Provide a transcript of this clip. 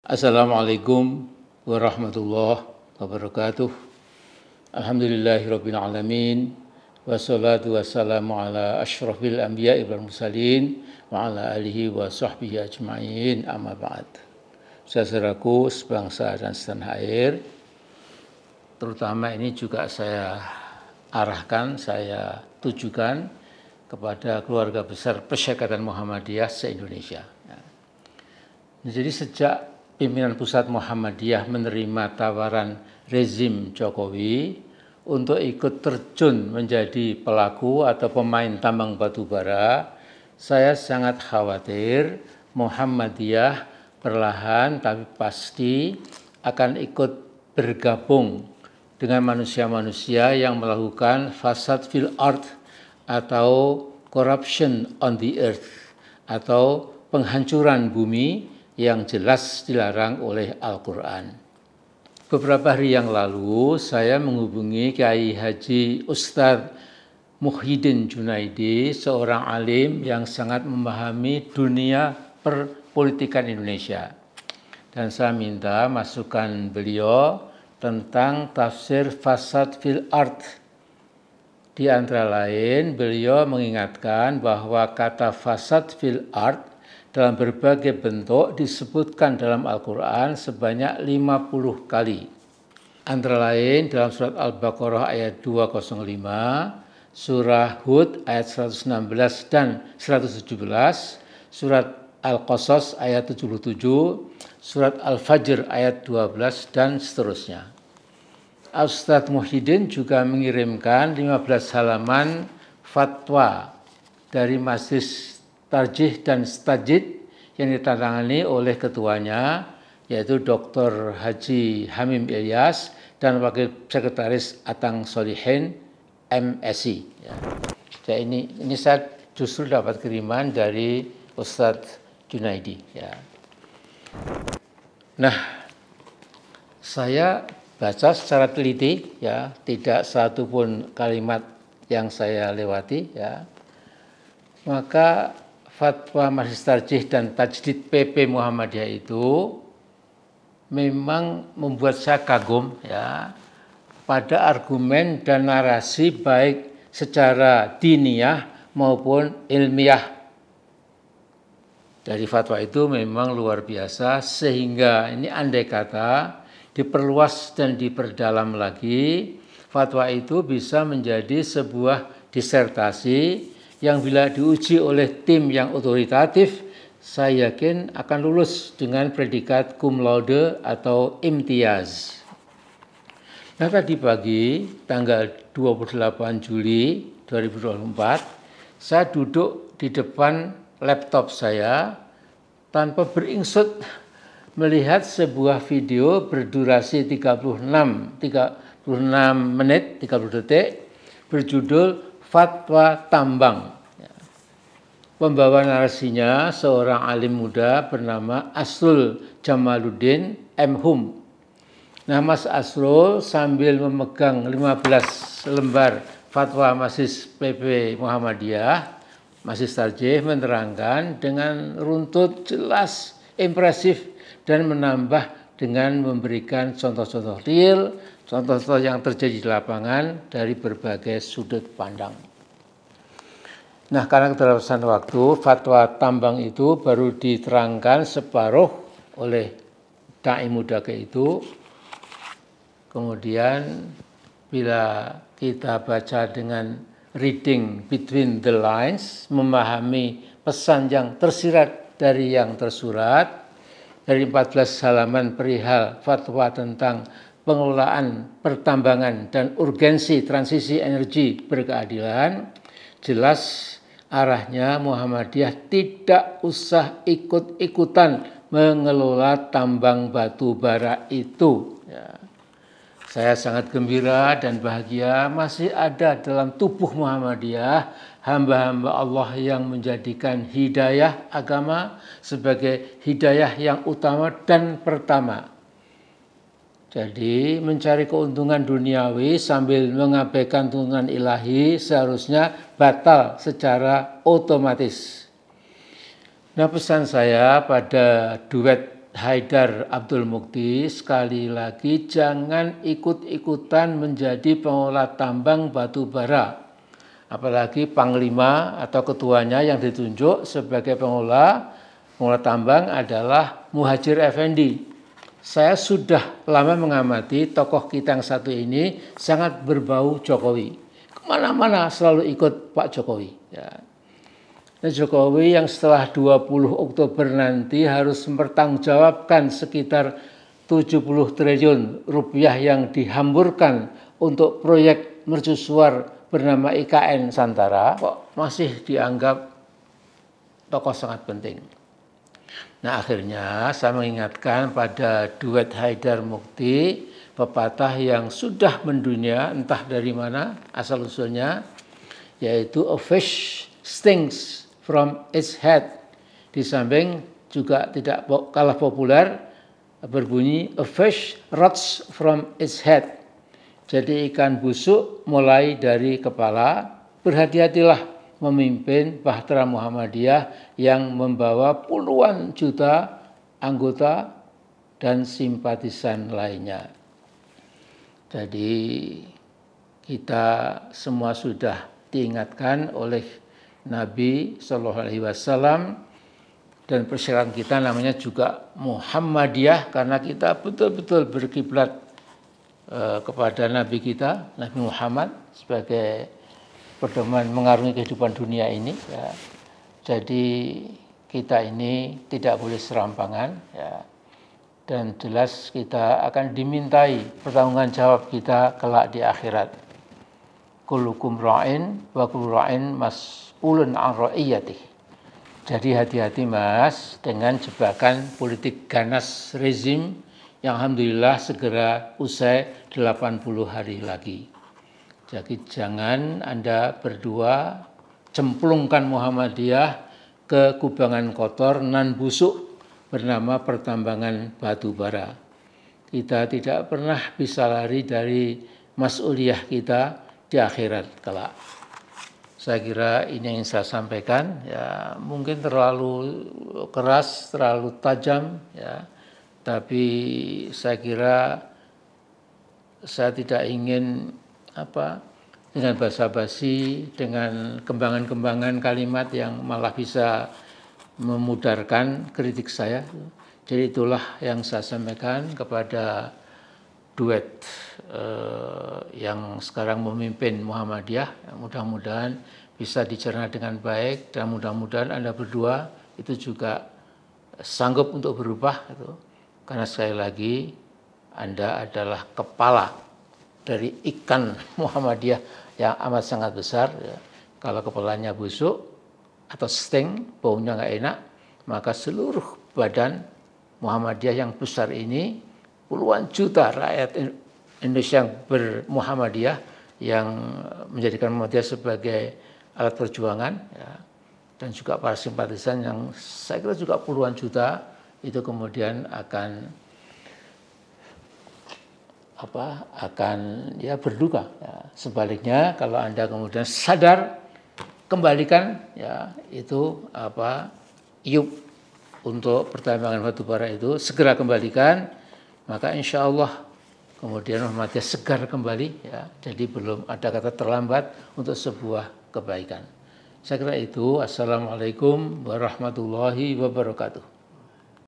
Assalamualaikum warahmatullahi wabarakatuh. Alhamdulillahirabbil alamin. Wassalatu wassalamu ala asyrafil anbiya'i wal mursalin wa ala alihi wa sahbihi ajma'in. Amma ba'd. Saudaraku sebangsa dan setanah air, terutama ini juga saya arahkan, saya tujukan kepada keluarga besar Persyarikatan Muhammadiyah se-Indonesia. Jadi sejak pimpinan pusat Muhammadiyah menerima tawaran rezim Jokowi untuk ikut terjun menjadi pelaku atau pemain tambang batu bara, saya sangat khawatir Muhammadiyah perlahan tapi pasti akan ikut bergabung dengan manusia-manusia yang melakukan fasad fil ard atau corruption on the earth atau penghancuran bumi yang jelas dilarang oleh Al-Quran. Beberapa hari yang lalu saya menghubungi Kiai Haji Ustadz Muhyiddin Junaidi, seorang alim yang sangat memahami dunia perpolitikan Indonesia. Dan saya minta masukan beliau tentang tafsir fasad fil ard. Di antara lain, beliau mengingatkan bahwa kata fasad fil ard dalam berbagai bentuk disebutkan dalam Al-Quran sebanyak 50 kali. Antara lain dalam surat Al-Baqarah ayat 205, surah Hud ayat 116 dan 117, surat Al-Qasas ayat 77, surat Al-Fajr ayat 12, dan seterusnya. Ustadz Muhyiddin juga mengirimkan 15 halaman fatwa dari Majelis Tarjih dan Stajid yang ditandatangani oleh ketuanya, yaitu Dr. Haji Hamim Ilyas dan Wakil Sekretaris Atang Solihin MSI. Jadi ini saya justru dapat kiriman dari Ustadz Junaidi. Nah, saya baca secara teliti, tidak satu pun kalimat yang saya lewati. Maka fatwa Majelis Tarjih dan Tajdid PP Muhammadiyah itu memang membuat saya kagum pada argumen dan narasi baik secara diniyah maupun ilmiah. Dari fatwa itu memang luar biasa, sehingga ini andai kata diperluas dan diperdalam lagi, fatwa itu bisa menjadi sebuah disertasi yang bila diuji oleh tim yang otoritatif, saya yakin akan lulus dengan predikat cum laude atau imtiaz. Nah, tadi pagi, tanggal 28 Juli 2024, saya duduk di depan laptop saya tanpa beringsut melihat sebuah video berdurasi 36 menit, 30 detik, berjudul Fatwa Tambang. Pembawa narasinya seorang alim muda bernama Asrul Jamaluddin M.Hum. Nah, Mas Asrul sambil memegang 15 lembar fatwa Majelis PP Muhammadiyah, Majelis Tarjih, menerangkan dengan runtut, jelas, impresif, dan menambah dengan memberikan contoh-contoh real, contoh-contoh yang terjadi di lapangan dari berbagai sudut pandang. Nah, karena keterbatasan waktu, fatwa tambang itu baru diterangkan separuh oleh da'i muda itu. Kemudian bila kita baca dengan reading between the lines, memahami pesan yang tersirat dari yang tersurat, dari 14 halaman perihal fatwa tentang pengelolaan pertambangan dan urgensi transisi energi berkeadilan, jelas arahnya Muhammadiyah tidak usah ikut-ikutan mengelola tambang batu bara itu. Saya sangat gembira dan bahagia masih ada dalam tubuh Muhammadiyah hamba-hamba Allah yang menjadikan hidayah agama sebagai hidayah yang utama dan pertama. Jadi mencari keuntungan duniawi sambil mengabaikan tuntunan ilahi seharusnya batal secara otomatis. Nah, pesan saya pada duet Haidar Abdul Mukti, sekali lagi jangan ikut-ikutan menjadi pengelola tambang batu bara. Apalagi panglima atau ketuanya yang ditunjuk sebagai pengelola tambang adalah Muhadjir Effendi. Saya sudah lama mengamati tokoh kita yang satu ini sangat berbau Jokowi. Kemana-mana selalu ikut Pak Jokowi. Ya. Dan Jokowi yang setelah 20 Oktober nanti harus mempertanggungjawabkan sekitar 70 triliun rupiah yang dihamburkan untuk proyek mercusuar bernama IKN Nusantara, kok masih dianggap tokoh sangat penting. Nah, akhirnya saya mengingatkan pada duet Haidar Mukti, pepatah yang sudah mendunia entah dari mana asal-usulnya, yaitu a fish stinks from its head. Di samping juga tidak kalah populer berbunyi a fish rots from its head. Jadi ikan busuk mulai dari kepala. Berhati-hatilah memimpin Bahtera Muhammadiyah yang membawa puluhan juta anggota dan simpatisan lainnya. Jadi kita semua sudah diingatkan oleh Nabi Shallallahu Alaihi Wasallam, dan persyaratan kita namanya juga Muhammadiyah karena kita betul-betul berkiblat kepada Nabi kita, Nabi Muhammad, sebagai pedoman mengarungi kehidupan dunia ini. Ya. Jadi kita ini tidak boleh serampangan, ya. Dan jelas kita akan dimintai pertanggungan jawab kita kelak di akhirat. Kullukum ra'in wa kullu ra'in mas'ulun an ra'iyatih. Jadi hati-hati Mas dengan jebakan politik ganas rezim yang alhamdulillah segera usai 80 hari lagi. Jadi jangan Anda berdua cemplungkan Muhammadiyah ke kubangan kotor nan busuk bernama pertambangan batu bara. Kita tidak pernah bisa lari dari mas'uliyah kita di akhirat kelak. Saya kira ini yang saya sampaikan, ya mungkin terlalu keras, terlalu tajam, ya. Tapi saya kira saya tidak ingin dengan basa-basi, dengan kembangan-kembangan kalimat yang malah bisa memudarkan kritik saya. Jadi itulah yang saya sampaikan kepada duet yang sekarang memimpin Muhammadiyah. Mudah-mudahan bisa dicerna dengan baik dan mudah-mudahan Anda berdua itu juga sanggup untuk berubah. Karena sekali lagi Anda adalah kepala dari ikan Muhammadiyah yang amat sangat besar. Kalau kepalanya busuk atau sting, baunya nggak enak, maka seluruh badan Muhammadiyah yang besar ini, puluhan juta rakyat Indonesia yang bermuhammadiyah yang menjadikan Muhammadiyah sebagai alat perjuangan, ya, dan juga para simpatisan yang saya kira juga puluhan juta itu kemudian akan berduka. Ya. Sebaliknya kalau Anda kemudian sadar, kembalikan ya itu iup untuk pertambangan batubara itu segera kembalikan, maka insya Allah kemudian Muhammadiyah segar kembali, ya. Jadi belum ada kata terlambat untuk sebuah kebaikan. Saya kira itu. Assalamualaikum warahmatullahi wabarakatuh.